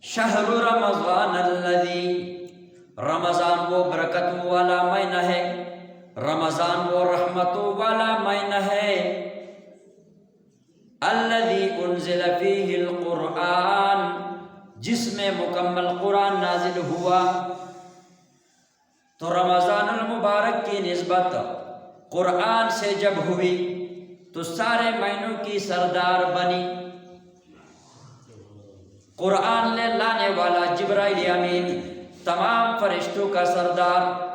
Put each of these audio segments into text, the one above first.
شہر رمضان الذی، رمضان وہ برکتوں والا مہینہ ہے، رمضان وہ رحمتوں والا مہینہ ہے، الذی انزل فیہ القرآن، جس میں مکمل قرآن نازل ہوا۔ تو رمضان المبارک کی نسبت قرآن سے جب ہوئی تو سارے مہینوں کی سردار بنی۔ قرآن لے لانے والا جبرائیل امین تمام فرشتوں کا سردار،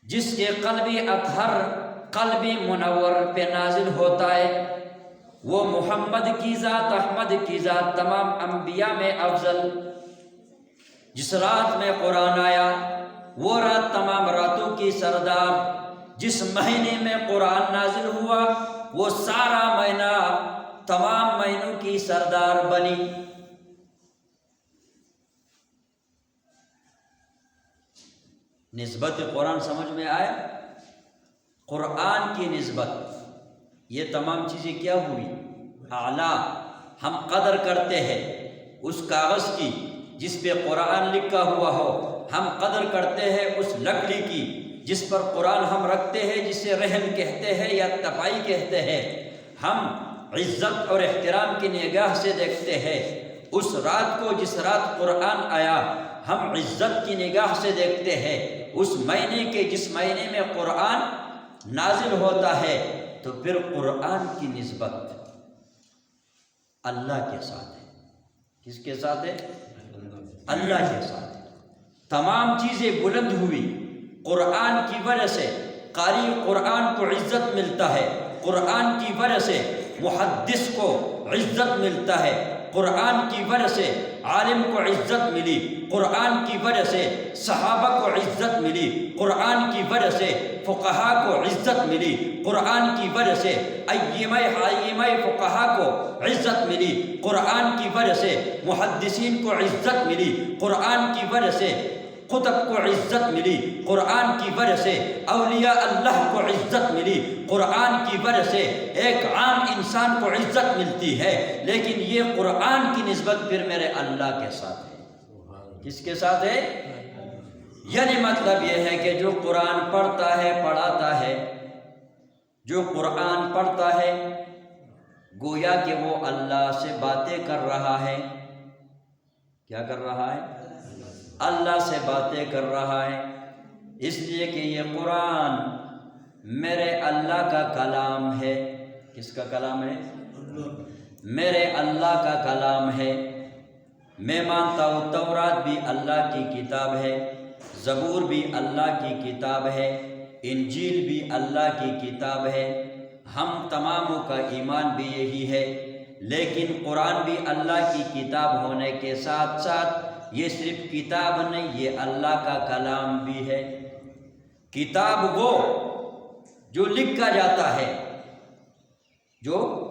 جس کے قلبی اطہر قلبی منور پہ نازل ہوتا ہے، وہ محمد کی ذات احمد کی ذات تمام انبیاء میں افضل۔ جس رات میں قرآن آیا وہ رات تمام راتوں کی سردار، جس مہینے میں قرآن نازل ہوا وہ سارا مہینہ تمام مہینوں کی سردار بنی۔ نسبت قرآن سمجھ میں آیا؟ قرآن کی نسبت، یہ تمام چیزیں کیا ہوئی؟ اعلیٰ۔ ہم قدر کرتے ہیں اس کاغذ کی جس پہ قرآن لکھا ہوا ہو، ہم قدر کرتے ہیں اس لکڑی کی جس پر قرآن ہم رکھتے ہیں، جسے رحل کہتے ہیں یا تپائی کہتے ہیں، ہم عزت اور احترام کی نگاہ سے دیکھتے ہیں۔ اس رات کو جس رات قرآن آیا ہم عزت کی نگاہ سے دیکھتے ہیں۔ اس مہینے کے جس مہینے میں قرآن نازل ہوتا ہے تو پھر قرآن کی نسبت اللہ کے ساتھ ہے۔ کس کے ساتھ ہے؟ اللہ کے ساتھ ہے۔ تمام چیزیں بلند ہوئی قرآن کی وجہ سے۔ قاری قرآن کو عزت ملتا ہے، قرآن کی وجہ سے محدث کو عزت ملتا ہے، قرآن کی وجہ سے عالم کو عزت ملی، قرآن کی وجہ سے صحابہ کو عزت ملی، قرآن کی وجہ سے فقہا کو عزت ملی، قرآن کی وجہ سے ائمہ فقہا کو عزت ملی، قرآن کی وجہ سے محدثین کو عزت ملی، قرآن کی وجہ سے قطب کو عزت ملی، قرآن کی وجہ سے اولیاء اللہ کو عزت ملی، قرآن کی وجہ سے ایک عام انسان کو عزت ملتی ہے۔ لیکن یہ قرآن کی نسبت پھر میرے اللہ کے ساتھ ہے۔ کس کے ساتھ ہے؟ یعنی مطلب یہ ہے کہ جو قرآن پڑھتا ہے پڑھاتا ہے، جو قرآن پڑھتا ہے گویا کہ وہ اللہ سے باتیں کر رہا ہے۔ کیا کر رہا ہے؟ اللہ سے باتیں کر رہا ہے، اس لیے کہ یہ قرآن میرے اللہ کا کلام ہے۔ کس کا کلام ہے؟ میرے اللہ کا کلام ہے۔ میں مانتا ہوں تورات بھی اللہ کی کتاب ہے، زبور بھی اللہ کی کتاب ہے، انجیل بھی اللہ کی کتاب ہے، ہم تماموں کا ایمان بھی یہی ہے۔ لیکن قرآن بھی اللہ کی کتاب ہونے کے ساتھ ساتھ یہ صرف کتاب نہیں، یہ اللہ کا کلام بھی ہے۔ کتاب وہ جو لکھا جاتا ہے، جو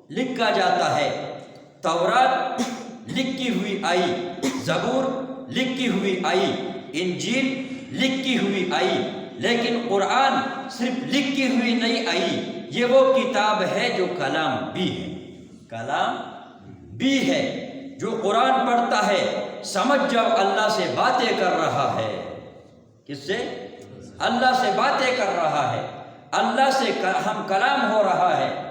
لکھا جاتا ہے۔ تورات لکھی ہوئی آئی، زبور لکھی ہوئی آئی، انجیل لکھی ہوئی آئی، لیکن قرآن صرف لکھی ہوئی نہیں آئی، یہ وہ کتاب ہے جو کلام بھی ہے۔ کلام بھی ہے۔ جو قرآن پڑھتا ہے سمجھ جاؤ اللہ سے باتیں کر رہا ہے۔ کس سے؟ اللہ سے باتیں کر رہا ہے، اللہ سے ہم کلام ہو رہا ہے۔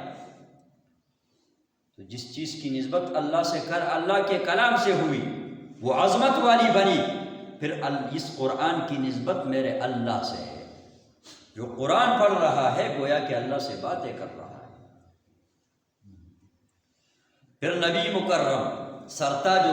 تو جس چیز کی نسبت اللہ کے کلام سے ہوئی وہ عظمت والی بنی، پھر اس قرآن کی نسبت میرے اللہ سے ہے۔ جو قرآن پڑھ رہا ہے گویا کہ اللہ سے باتیں کر رہا ہے۔ پھر نبی مکرم سرتاج